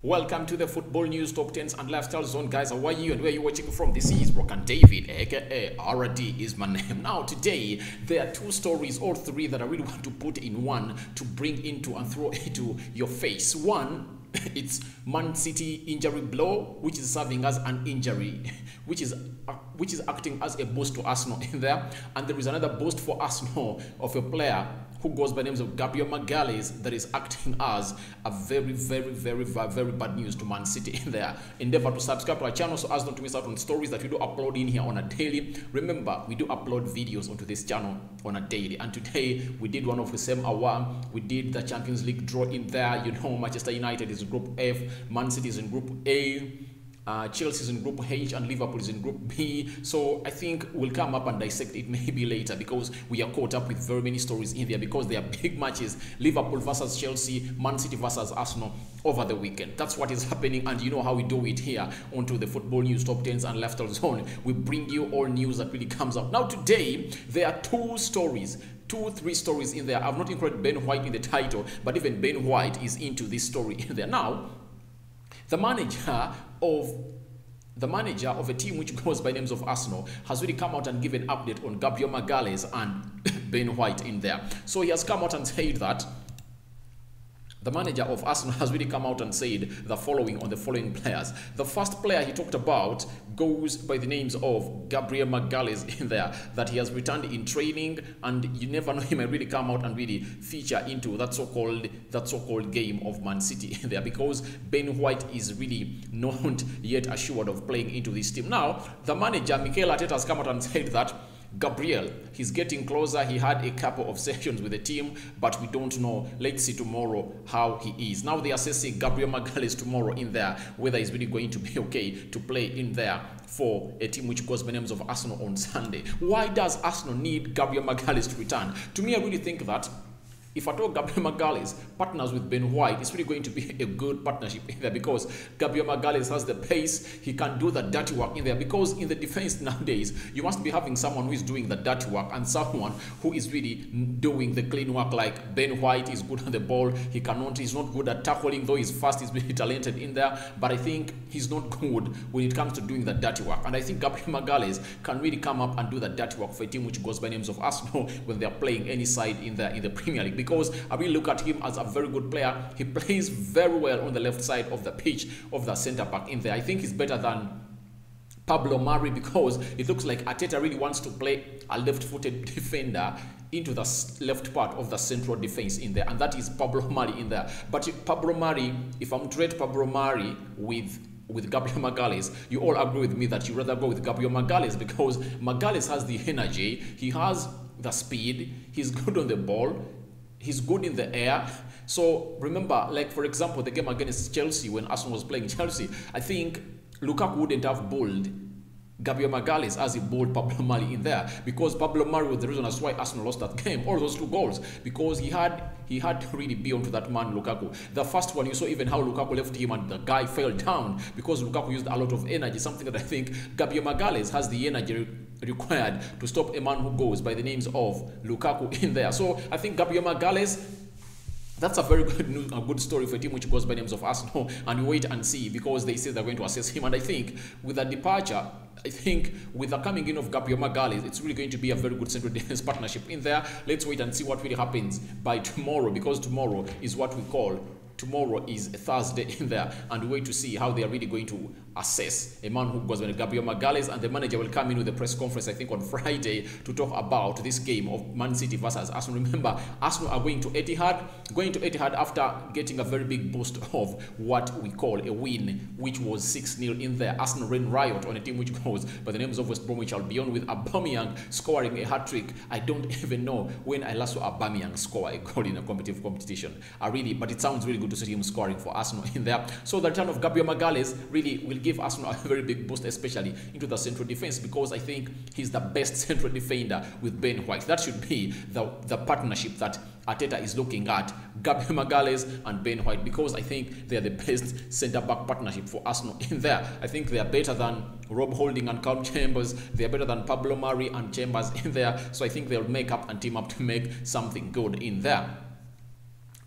Welcome to the Football News Top 10s and Lifestyle Zone, guys. How are you and where are you watching from? This is Rokani David, aka RD is my name. Now today, there are two stories or three that I really want to put in one to bring into and throw into your face. One, it's Man City injury blow, which is serving as an injury, which is acting as a boost to Arsenal in there. And there is another boost for Arsenal of a player who goes by the names of Gabriel Maghalles that is acting as a very bad news to Man City in there. Endeavor to subscribe to our channel so as not to miss out on stories that we do upload in here on a daily. Remember, we do upload videos onto this channel on a daily, and today we did one of the same hour. We did the Champions League draw in there. You know, Manchester United is in Group F, Man City is in Group A, Chelsea is in Group H, and Liverpool is in Group B. So I think we'll come up and dissect it maybe later, because we are caught up with very many stories in there, because there are big matches: Liverpool versus Chelsea, Man City versus Arsenal over the weekend. That's what is happening, and you know how we do it here onto the Football News Top 10s and Lifestyle Zone. We bring you all news that really comes out. Now today, there are three stories in there. I've not included Ben White in the title, but even Ben White is into this story in there. Now, the manager of a team which goes by names of Arsenal has really come out and given an update on Gabriel Maghalles and Ben White in there. So he has come out and said that the manager of Arsenal has really come out and said the following on the following players. The first player he talked about goes by the names of Gabriel Maghalles in there, that he has returned in training, and you never know, he might really come out and really feature into that so-called game of Man City in there, because Ben White is really not yet assured of playing into this team. Now, the manager, Mikel Arteta, has come out and said that Gabriel, he's getting closer. He had a couple of sessions with the team, but we don't know. Let's see tomorrow how he is. Now they are assessing Gabriel Maghalles tomorrow in there, whether he's really going to be okay to play in there for a team which goes by names of Arsenal on Sunday. Why does Arsenal need Gabriel Maghalles to return? To me, I really think that if at all Gabriel Maghalles partners with Ben White, it's really going to be a good partnership in there, because Gabriel Maghalles has the pace. He can do the dirty work in there, because in the defense nowadays, you must be having someone who is doing the dirty work and someone who is really doing the clean work. Like Ben White is good on the ball. He's not good at tackling, though he's fast, he's really talented in there. But I think he's not good when it comes to doing the dirty work. And I think Gabriel Maghalles can really come up and do the dirty work for a team which goes by names of Arsenal when they're playing any side in the Premier League. Because I really look at him as a very good player. He plays very well on the left side of the pitch, of the centre back in there. I think he's better than Pablo Mari, because it looks like Arteta really wants to play a left-footed defender into the left part of the central defense in there, and that is Pablo Mari in there. But Pablo Mari, if I'm to rate Pablo Mari with Gabriel Maghalles, you all agree with me that you rather go with Gabriel Maghalles, because Maghalles has the energy, he has the speed, he's good on the ball, he's good in the air. So remember, like for example, the game against Chelsea, when Arsenal was playing Chelsea, I think Lukaku wouldn't have bowled Gabriel Maghalles as he bowled Pablo Mari in there, because Pablo Mari was the reason as why Arsenal lost that game, all those two goals, because he had to really be onto that man Lukaku. The first one, you saw even how Lukaku left him and the guy fell down, because Lukaku used a lot of energy, something that I think Gabriel Maghalles has the energy required to stop a man who goes by the names of Lukaku in there. So I think Gabriel Maghalles, that's a very good story for a team which goes by names of Arsenal, and we wait and see, because they say they're going to assess him. And I think with the departure, I think with the coming in of Gabriel Maghalles, it's really going to be a very good central defense partnership in there. Let's wait and see what really happens by tomorrow, because tomorrow is what we call, tomorrow is a Thursday in there, and we wait to see how they are really going to assess a man who goes by Gabriel Maghalles. And the manager will come in with a press conference, I think on Friday, to talk about this game of Man City versus Arsenal. Remember, Arsenal are going to Etihad after getting a very big boost of what we call a win, which was 6-0 in there. Arsenal ran riot on a team which goes by the names of West Bromwich Albion, with Aubameyang scoring a hat-trick. I don't even know when I last saw Aubameyang score a goal in a competitive competition. But it sounds really good to see him scoring for Arsenal in there. So the return of Gabriel Maghalles really will give Arsenal a very big boost, especially into the central defense, because I think he's the best central defender with Ben White. That should be the partnership that Arteta is looking at, Gabriel Maghalles and Ben White, because I think they're the best centre-back partnership for Arsenal in there. I think they are better than Rob Holding and Calum Chambers. They are better than Pablo Mari and Chambers in there. So I think they'll make up and team up to make something good in there.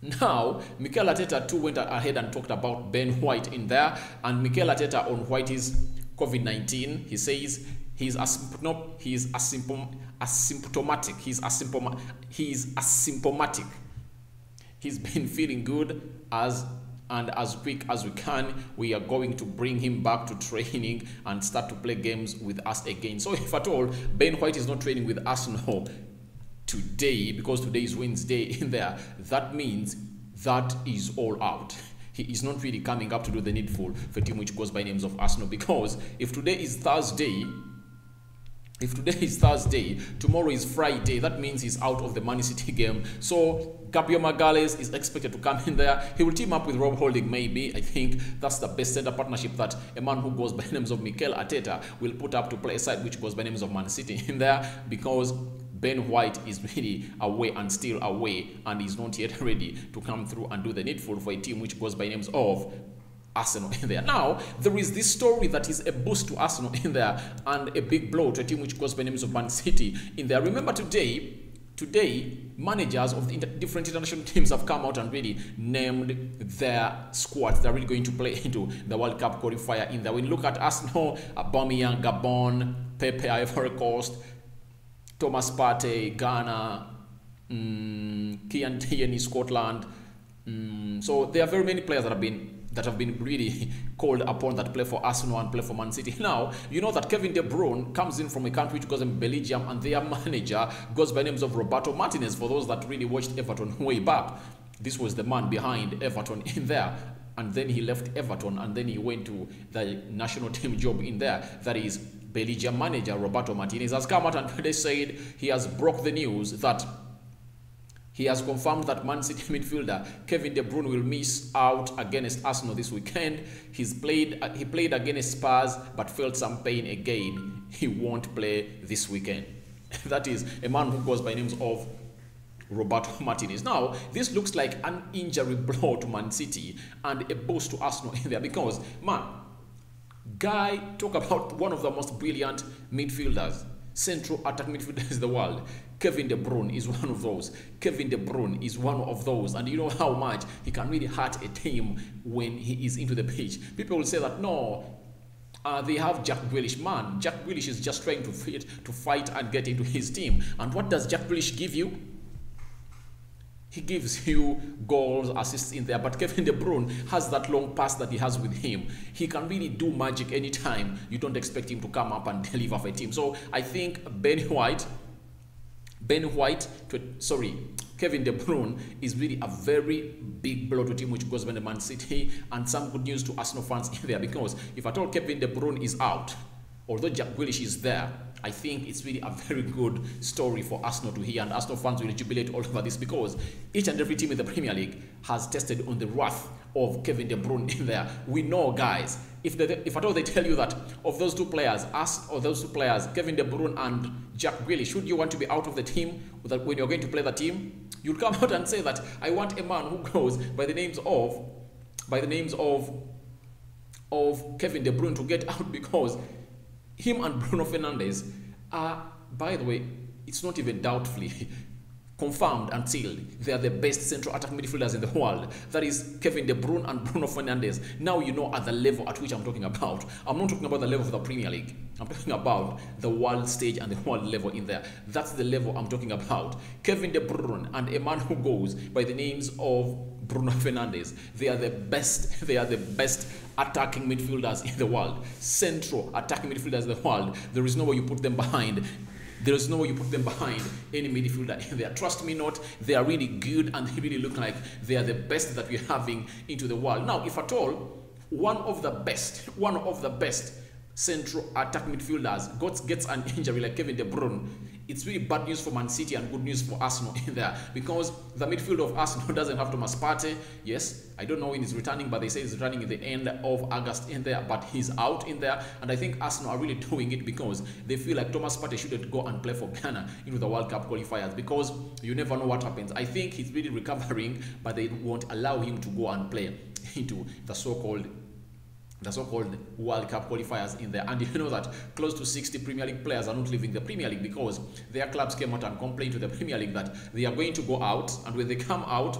Now, Mikel Arteta too went ahead and talked about Ben White in there, and Mikel Arteta on White's COVID-19, he says he's asymptomatic. He's been feeling good as quick as we can. We are going to bring him back to training and start to play games with us again. So if at all Ben White is not training with Arsenal today, because today is Wednesday in there, that means that is all out. He is not really coming up to do the needful for a team which goes by names of Arsenal, because if today is Thursday, tomorrow is Friday, that means he's out of the Man City game. So Gabriel Maghalles is expected to come in there. He will team up with Rob Holding, maybe. I think that's the best center partnership that a man who goes by names of Mikel Arteta will put up to play a side which goes by names of Man City in there, because Ben White is really away and still away, and he's not yet ready to come through and do the needful for a team which goes by names of Arsenal in there. Now, there is this story that is a boost to Arsenal in there and a big blow to a team which goes by names of Man City in there. Remember today, managers of the different international teams have come out and really named their squads they're really going to play into the World Cup qualifier in there. When you look at Arsenal, Aubameyang, Gabon, Pepe, Ivory Coast, Thomas Partey, Ghana, Kian Tierney, Scotland. So there are very many players that have been really called upon that play for Arsenal and play for Man City. Now, you know that Kevin Debruyne comes in from a country which goes in Belgium, and their manager goes by names of Roberto Martinez. For those that really watched Everton way back, this was the man behind Everton in there. And then he left Everton, and then he went to the national team job in there. That is, Belgium manager Roberto Martinez has come out and they said he has broke the news that he has confirmed that Man City midfielder Kevin De Bruyne will miss out against Arsenal this weekend. He played against Spurs but felt some pain again. He won't play this weekend. That is a man who goes by names of Roberto Martinez. Now, this looks like an injury blow to Man City and a boost to Arsenal in there, because, man, guy, talk about one of the most brilliant midfielders, central attack midfielders in the world. Kevin De Bruyne is one of those. Kevin De Bruyne is one of those. And you know how much he can really hurt a team when he is into the pitch. People will say that, no, they have Jack Grealish. Man, Jack Grealish is just trying to fight and get into his team. And what does Jack Grealish give you? He gives you goals, assists in there. But Kevin De Bruyne has that long pass that he has with him. He can really do magic anytime. You don't expect him to come up and deliver for a team. So I think Kevin De Bruyne is really a very big blow to a team which goes by the Man City, and some good news to Arsenal fans in there, because if at all Kevin De Bruyne is out, although Jack Grealish is there, I think it's really a very good story for Arsenal to hear, and Arsenal fans will jubilate all over this, because each and every team in the Premier League has tested on the wrath of Kevin De Bruyne in there. We know, guys, if at all they tell you that of those two players, Kevin De Bruyne and Jack Grealish, should you want to be out of the team when you're going to play the team, you'll come out and say that I want a man who goes by the names of Kevin De Bruyne to get out, because him and Bruno Fernandes are, by the way, it's not even doubtfully confirmed and sealed, they are the best central attack midfielders in the world. That is Kevin De Bruyne and Bruno Fernandes. Now you know at the level at which I'm talking about. I'm not talking about the level of the Premier League. I'm talking about the world stage and the world level in there. That's the level I'm talking about. Kevin De Bruyne and a man who goes by the names of Bruno Fernandes. They are the best. They are the best attacking midfielders in the world. Central attacking midfielders in the world. There is no way you put them behind. There is no way you put them behind any midfielder in there. Trust me not, they are really good, and they really look like they are the best that we're having into the world. Now, if at all, one of the best central attack midfielders gets an injury like Kevin De Bruyne, it's really bad news for Man City and good news for Arsenal in there, because the midfield of Arsenal doesn't have Thomas Partey. Yes, I don't know when he's returning, but they say he's returning at the end of August in there, but he's out in there. And I think Arsenal are really doing it because they feel like Thomas Partey shouldn't go and play for Ghana into the World Cup qualifiers, because you never know what happens. I think he's really recovering, but they won't allow him to go and play into the so-called World Cup qualifiers in there. And you know that close to 60 Premier League players are not leaving the Premier League because their clubs came out and complained to the Premier League that they are going to go out, and when they come out,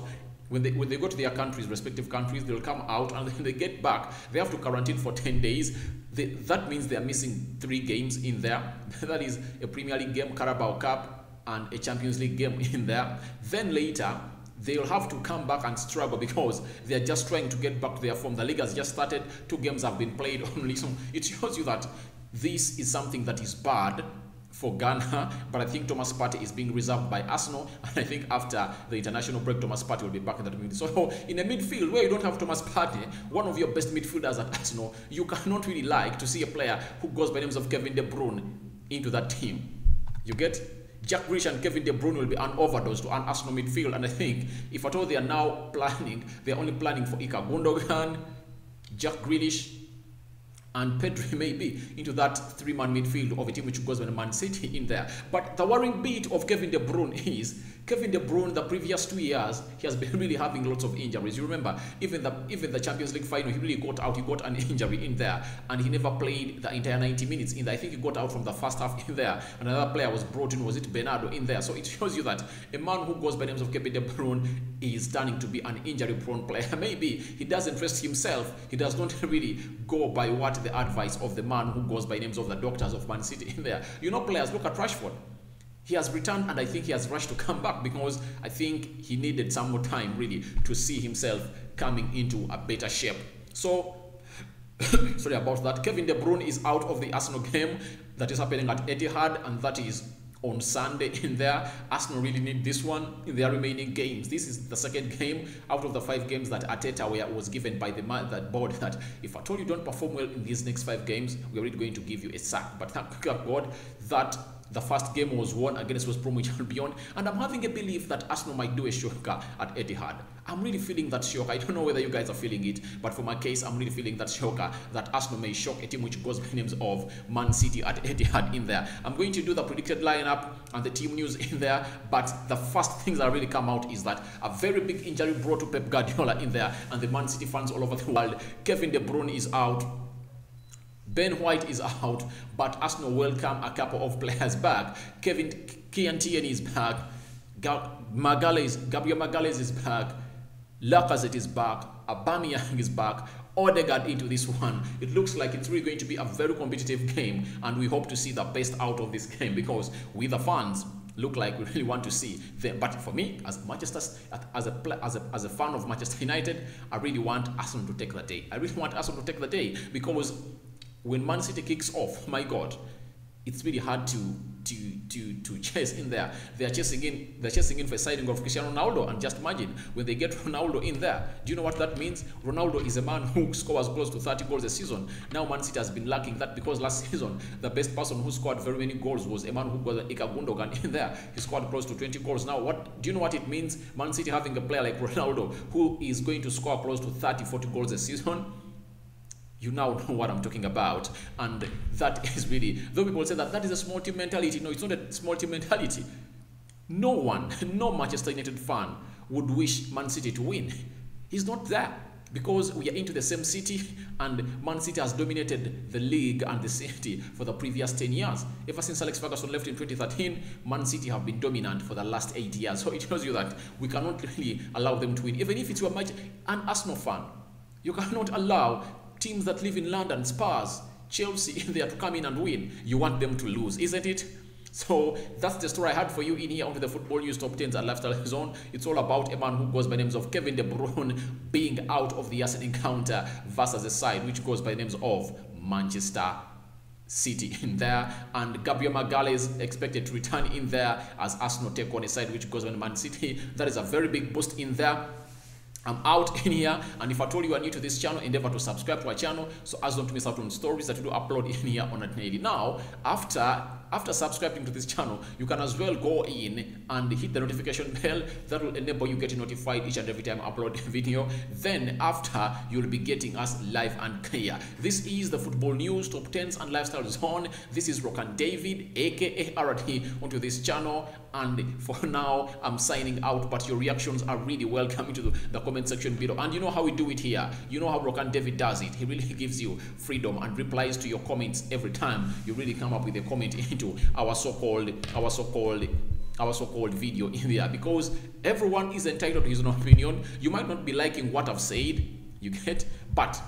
when they go to their countries, respective countries, they'll come out, and then they get back. They have to quarantine for 10 days. That means they are missing 3 games in there. That is a Premier League game, Carabao Cup, and a Champions League game in there. Then later, they'll have to come back and struggle because they're just trying to get back to their form. The league has just started. 2 games have been played only. So it shows you that this is something that is bad for Ghana, but I think Thomas Partey is being reserved by Arsenal, and I think after the international break, Thomas Partey will be back in that midfield. So in a midfield where you don't have Thomas Partey, one of your best midfielders at Arsenal, you cannot really like to see a player who goes by the names of Kevin De Bruyne into that team. You get? Jack Grealish and Kevin De Bruyne will be an overdose to an Arsenal midfield, and I think if at all they are now planning, they are only planning for Ika Gundogan, Jack Grealish, and Pedri maybe into that 3-man midfield of a team which goes by Man City in there. But the worrying bit of Kevin De Bruyne is Kevin De Bruyne, the previous 2 years, he has been really having lots of injuries. You remember, even the Champions League final, he really got out. He got an injury in there, and he never played the entire 90 minutes in there. I think he got out from the first half in there. Another player was brought in, was it Bernardo in there? So it shows you that a man who goes by the names of Kevin De Bruyne is turning to be an injury-prone player. Maybe he doesn't rest himself. He does not really go by what the advice of the man who goes by names of the doctors of Man City in there. You know, players, look at Rashford. He has returned, and I think he has rushed to come back because I think he needed some more time really to see himself coming into a better shape. So, sorry about that. Kevin De Bruyne is out of the Arsenal game that is happening at Etihad, and that is on Sunday in there. Arsenal really need this one in their remaining games. This is the 2nd game out of the 5 games that Arteta was given by the board that if at all you don't perform well in these next 5 games, we're really going to give you a sack. But thank God that the first game was won against West Bromwich Albion, and I'm having a belief that Arsenal might do a shocker at Etihad. I'm really feeling that shocker. I don't know whether you guys are feeling it, but for my case, I'm really feeling that shocker that Arsenal may shock a team which goes by the names of Man City at Etihad in there. I'm going to do the predicted lineup and the team news in there, but the first things that really come out is that a very big injury brought to Pep Guardiola in there, and the Man City fans all over the world. Kevin De Bruyne is out. Ben White is out, but Arsenal welcome a couple of players back. Kian Tierney is back. Gabriel Maghalles is back. Lacazette is back. Aubameyang is back. Odegaard into this one. It looks like it's really going to be a very competitive game, and we hope to see the best out of this game because we the fans look like we really want to see them. But for me, as a fan of Manchester United, I really want Arsenal to take the day. I really want Arsenal to take the day because when Man City kicks off, my God, it's really hard to chase in there. They're chasing in for a signing of Cristiano Ronaldo, and just imagine when they get Ronaldo in there. Do you know what that means? Ronaldo is a man who scores close to 30 goals a season. Now Man City has been lacking that because last season the best person who scored very many goals was a man who got Ika Gundogan in there. He scored close to 20 goals. Now what do you know what it means? Man City having a player like Ronaldo who is going to score close to 30-40 goals a season. You now know what I'm talking about, and that is really, though people say that is a small team mentality. No, it's not a small team mentality. No Manchester United fan would wish Man City to win. He's not there because we are into the same city, and Man City has dominated the league and the city for the previous 10 years. Ever since Alex Ferguson left in 2013, Man City have been dominant for the last 8 years. So it tells you that we cannot really allow them to win. Even if it's an Arsenal fan, you cannot allow teams that live in London, Spurs, Chelsea, there to come in and win. You want them to lose, isn't it? So that's the story I had for you in here onto the Football News Top 10s and Lifestyle Zone. It's all about a man who goes by the names of Kevin De Bruyne being out of the Arsenal encounter versus a side which goes by the names of Manchester City in there, and Gabriel Maghalles expected to return in there as Arsenal take on a side which goes by Man City. That is a very big boost in there. I'm out in here, and if I told you are new to this channel, endeavor to subscribe to our channel so as not to miss out on stories that we do upload in here on a daily. Now, after subscribing to this channel, you can as well go in and hit the notification bell. That will enable you getting notified each and every time I upload a video. Then after, you'll be getting us live and clear. This is the Football News Top 10s and Lifestyle Zone. This is Rokani David, aka RD, onto this channel. And for now, I'm signing out, but your reactions are really welcome into the comment section below. And you know how we do it here. You know how Rokani David does it. He really gives you freedom and replies to your comments every time you really come up with a comment into our so-called our so-called video in there, because everyone is entitled to his own opinion. You might not be liking what I've said, you get, but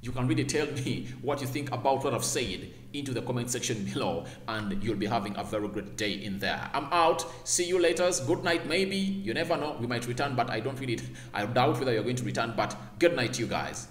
you can really tell me what you think about what I've said into the comment section below, and you'll be having a very great day in there. I'm out. See you later. Good night, maybe. You never know. We might return, but I doubt whether you're going to return. But good night, you guys.